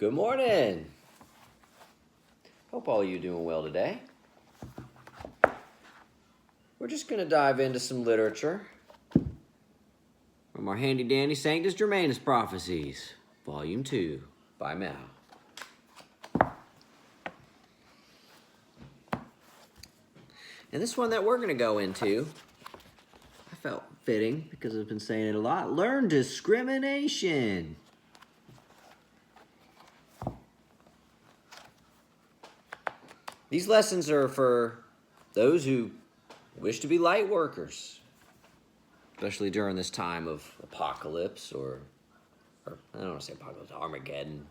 Good morning. Hope all of you are doing well today. We're just going to dive into some literature from our handy-dandy Sanctus Prophecies, Volume 2 by Mel. And this one that we're going to go into, I felt fitting because I've been saying it a lot. Learn discrimination. These lessons are for those who wish to be light workers, especially during this time of apocalypse or I don't want to say apocalypse, Armageddon,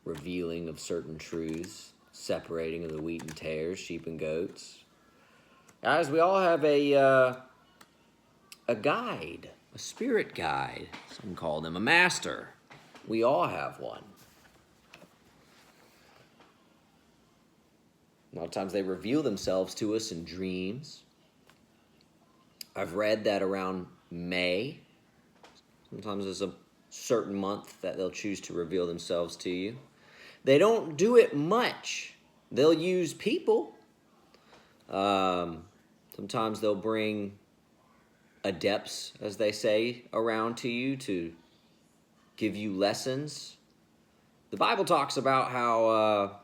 revealing of certain truths, separating of the wheat and tares, sheep and goats. Guys, we all have a guide, a spirit guide. Some call them a master. We all have one. A lot of times they reveal themselves to us in dreams. I've read that around May, sometimes there's a certain month that they'll choose to reveal themselves to you. They don't do it much. They'll use people. Sometimes they'll bring adepts, as they say, around to you to give you lessons. The Bible talks about how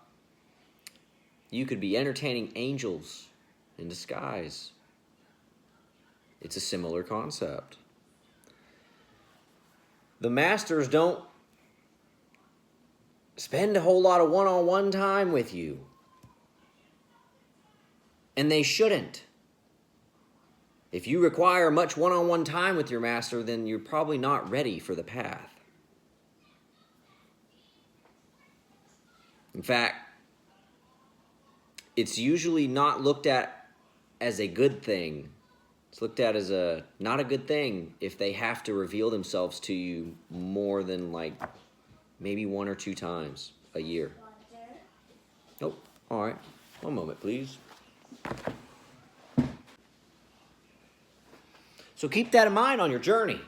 you could be entertaining angels in disguise. It's a similar concept. The masters don't spend a whole lot of one-on-one time with you. And they shouldn't. If you require much one-on-one time with your master, then you're probably not ready for the path. In fact, it's usually not looked at as a good thing. It's looked at as not a good thing if they have to reveal themselves to you more than maybe 1 or 2 times a year. Oh, all right. One moment, please. So keep that in mind on your journey.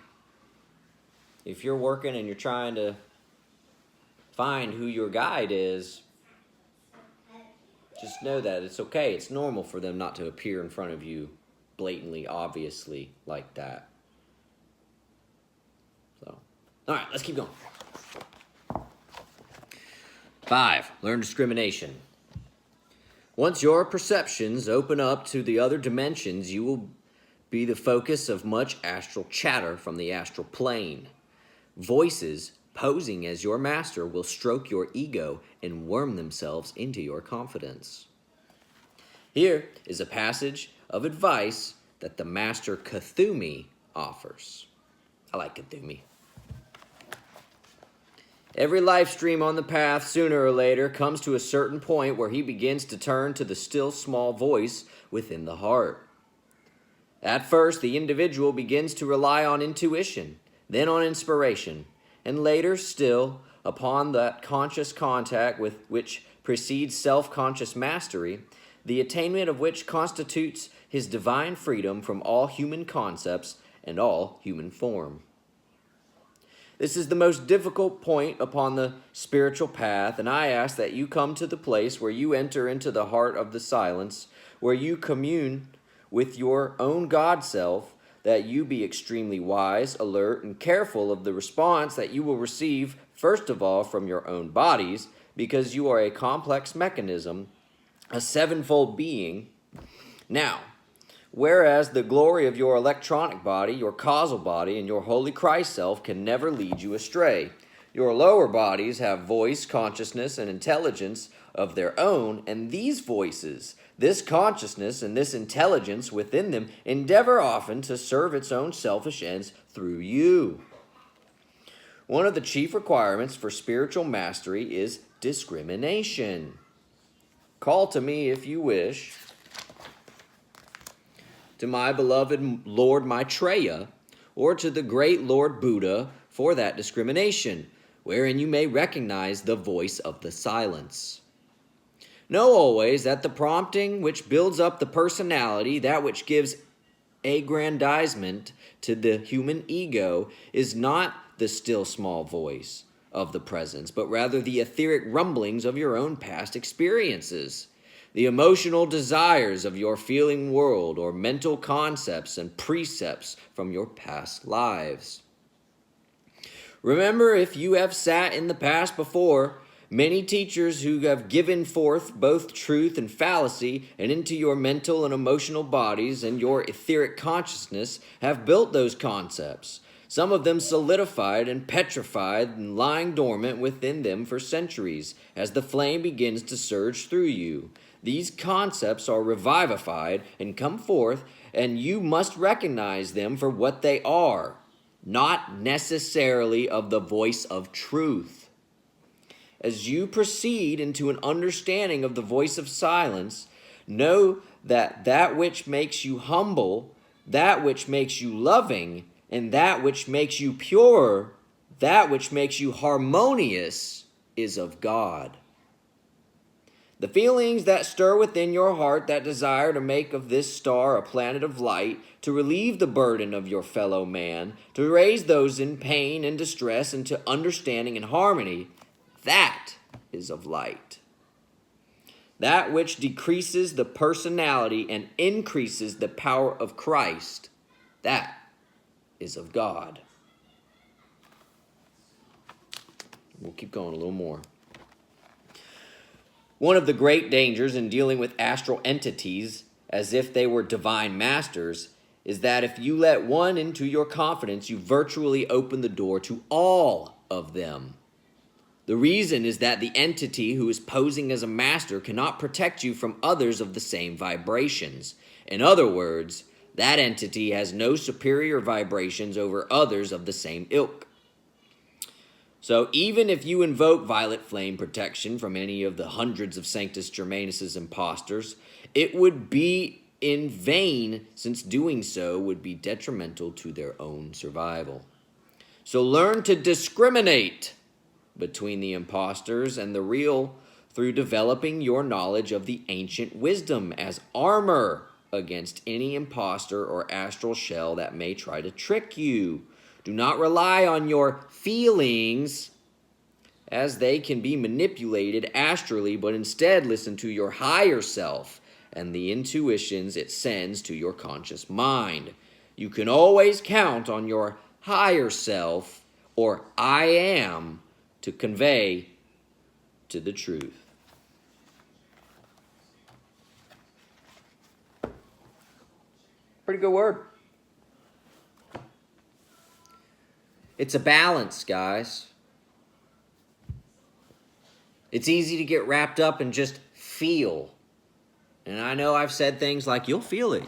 If you're working and you're trying to find who your guide is, just know that it's okay. It's normal for them not to appear in front of you blatantly, obviously, like that. So, all right, let's keep going. 5, learn discrimination. Once your perceptions open up to the other dimensions, you will be the focus of much astral chatter from the astral plane. Voices posing as your master will stroke your ego and worm themselves into your confidence. Here is a passage of advice that the master Cthulhu offers. I like Cthulhu. Every life stream on the path, sooner or later, comes to a certain point where he begins to turn to the still small voice within the heart. At first, the individual begins to rely on intuition, then on inspiration, and later still upon that conscious contact with which precedes self-conscious mastery, the attainment of which constitutes his divine freedom from all human concepts and all human form. This is the most difficult point upon the spiritual path, and I ask that you come to the place where you enter into the heart of the silence, where you commune with your own God self, that you be extremely wise, alert, and careful of the response that you will receive, first of all, from your own bodies, because you are a complex mechanism, a sevenfold being. Now, whereas the glory of your electronic body, your causal body, and your holy Christ self can never lead you astray, your lower bodies have voice, consciousness, and intelligence of their own, and these voices, this consciousness and this intelligence within them endeavor often to serve its own selfish ends through you. One of the chief requirements for spiritual mastery is discrimination. Call to me if you wish, to my beloved Lord Maitreya, or to the great Lord Buddha for that discrimination, wherein you may recognize the voice of the silence. Know always that the prompting which builds up the personality, that which gives aggrandizement to the human ego, is not the still small voice, of the presence, but rather the etheric rumblings of your own past experiences, the emotional desires of your feeling world, or mental concepts and precepts from your past lives. Remember, if you have sat in the past before, many teachers who have given forth both truth and fallacy and into your mental and emotional bodies and your etheric consciousness have built those concepts, some of them solidified and petrified and lying dormant within them for centuries as the flame begins to surge through you. These concepts are revivified and come forth, and you must recognize them for what they are, not necessarily of the voice of truth. As you proceed into an understanding of the voice of silence, know that that which makes you humble, that which makes you loving, and that which makes you pure, that which makes you harmonious, is of God. The feelings that stir within your heart that desire to make of this star a planet of light, to relieve the burden of your fellow man, to raise those in pain and distress into understanding and harmony, that is of light. That which decreases the personality and increases the power of Christ, that is of God. We'll keep going a little more. One of the great dangers in dealing with astral entities as if they were divine masters is that if you let one into your confidence, you virtually open the door to all of them. The reason is that the entity who is posing as a master cannot protect you from others of the same vibrations. In other words, that entity has no superior vibrations over others of the same ilk. So even if you invoke violet flame protection from any of the hundreds of Sanctus Germanus' impostors, it would be in vain, since doing so would be detrimental to their own survival. So learn to discriminate between the impostors and the real through developing your knowledge of the ancient wisdom as armor against any impostor or astral shell that may try to trick you. Do not rely on your feelings, as they can be manipulated astrally, but instead listen to your higher self and the intuitions it sends to your conscious mind. You can always count on your higher self, or I am, to convey to the truth. Pretty good word. It's a balance, guys. It's easy to get wrapped up and just feel. And I know I've said things like, you'll feel it.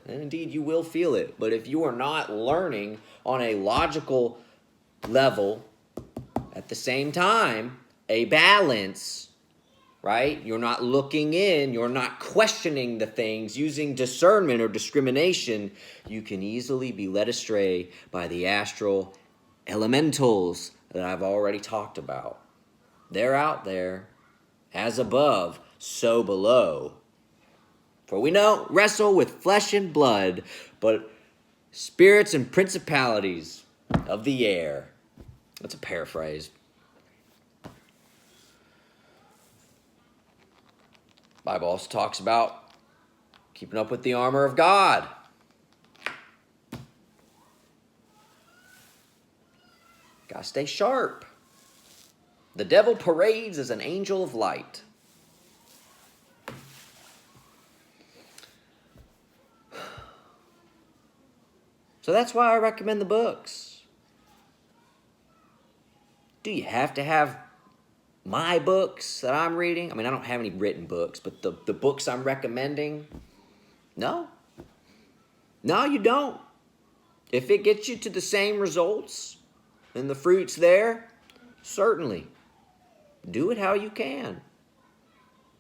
And indeed, you will feel it. But if you are not learning on a logical level, at the same time, a balance, right? You're not looking in, you're not questioning the things, using discernment or discrimination, you can easily be led astray by the astral elementals that I've already talked about. They're out there, as above, so below. For we don't wrestle with flesh and blood, but spirits and principalities of the air. That's a paraphrase. Bible also talks about keeping up with the armor of God. Gotta stay sharp. The devil parades as an angel of light. So that's why I recommend the books. Do you have to have my books that I'm reading? I mean, I don't have any written books, but the books I'm recommending, no. No, you don't. If it gets you to the same results and the fruit's there, certainly. Do it how you can.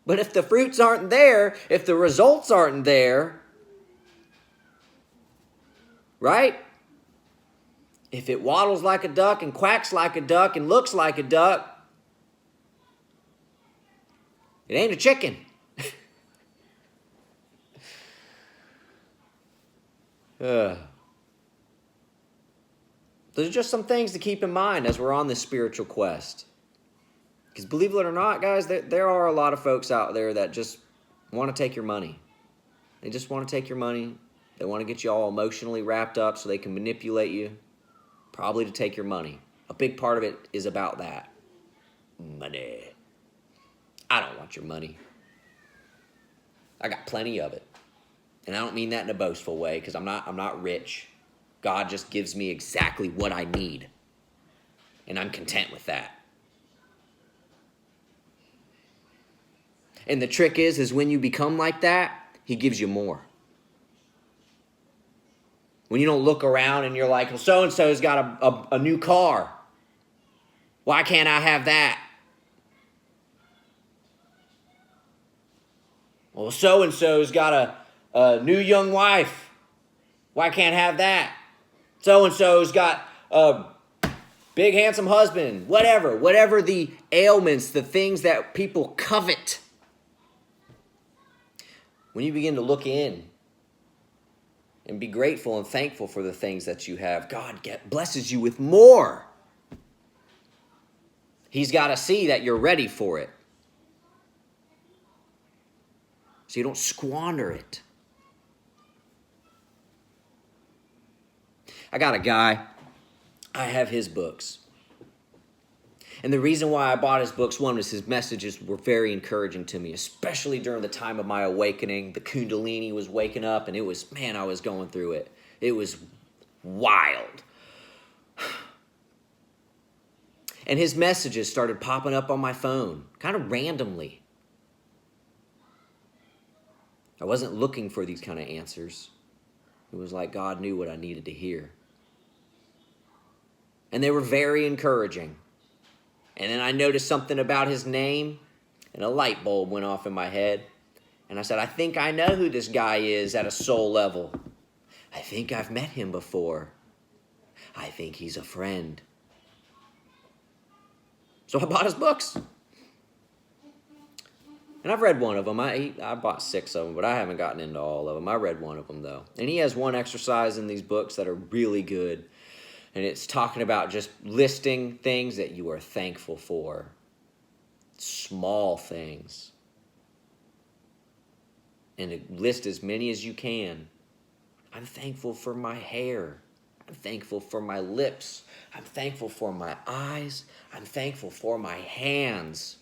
But if the fruits aren't there, if the results aren't there, right? If it waddles like a duck and quacks like a duck and looks like a duck, it ain't a chicken. Those are just some things to keep in mind as we're on this spiritual quest. Because believe it or not, guys, there are a lot of folks out there that just want to take your money. They just want to take your money. They want to get you all emotionally wrapped up so they can manipulate you, probably to take your money. A big part of it is about that. Money. I don't want your money. I got plenty of it. And I don't mean that in a boastful way, because I'm not rich. God just gives me exactly what I need. And I'm content with that. And the trick is when you become like that, he gives you more. When you don't look around and you're like, well, so-and-so's got a new car. Why can't I have that? Well, so-and-so's got a new young wife. Why can't I have that? So-and-so's got a big handsome husband. Whatever the ailments, the things that people covet. When you begin to look in and be grateful and thankful for the things that you have, God blesses you with more. He's got to see that you're ready for it, so you don't squander it. I got a guy, I have his books. And the reason why I bought his books, one, was his messages were very encouraging to me, especially during the time of my awakening. The Kundalini was waking up, and it was, man, I was going through it. It was wild. And his messages started popping up on my phone, kind of randomly. I wasn't looking for these kind of answers. It was like God knew what I needed to hear. And they were very encouraging. And then I noticed something about his name, and a light bulb went off in my head. And I said, I think I know who this guy is at a soul level. I think I've met him before. I think he's a friend. So I bought his books. And I've read one of them. I bought 6 of them, but I haven't gotten into all of them. I read one of them, though. And he has one exercise in these books that are really good. And it's talking about just listing things that you are thankful for. Small things. And list as many as you can. I'm thankful for my hair. I'm thankful for my lips. I'm thankful for my eyes. I'm thankful for my hands.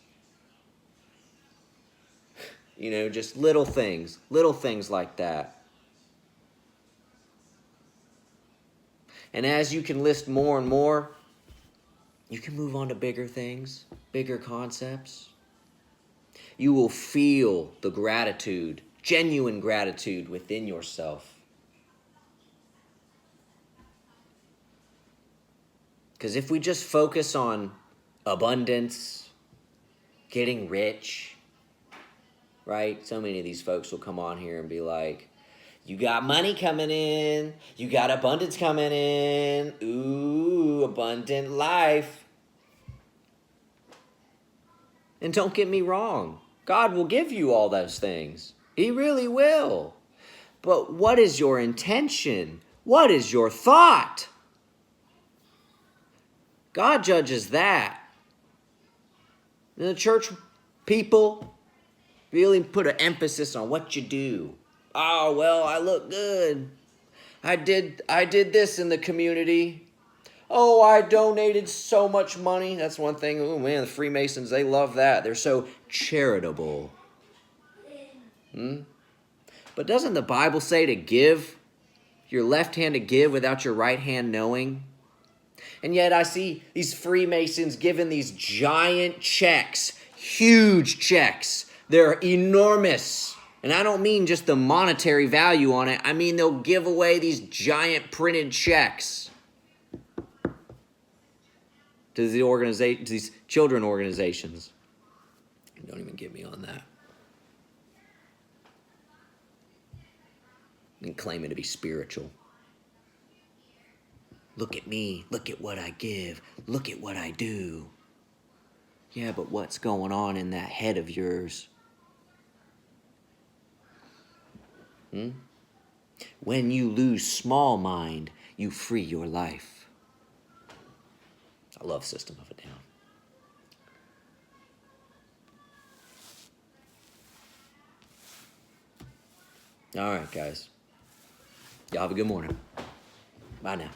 You know, just little things like that. And as you can list more and more, you can move on to bigger things, bigger concepts. You will feel the gratitude, genuine gratitude within yourself. Because if we just focus on abundance, getting rich, right? So many of these folks will come on here and be like, you got money coming in. You got abundance coming in. Ooh, abundant life. And don't get me wrong. God will give you all those things. He really will. But what is your intention? What is your thought? God judges that. And the church people really put an emphasis on what you do. Oh, well, I look good. I did this in the community. Oh, I donated so much money. That's one thing. Oh, man, the Freemasons, they love that. They're so charitable. But doesn't the Bible say to give, your left hand to give without your right hand knowing? And yet I see these Freemasons giving these giant checks, huge checks. They're enormous. And I don't mean just the monetary value on it. I mean they'll give away these giant printed checks to the organization, to these children organizations. Don't even get me on that. And claiming to be spiritual. Look at me. Look at what I give. Look at what I do. Yeah, but what's going on in that head of yours? When you lose small mind, you free your life. I love System of a Down. All right, guys. Y'all have a good morning. Bye now.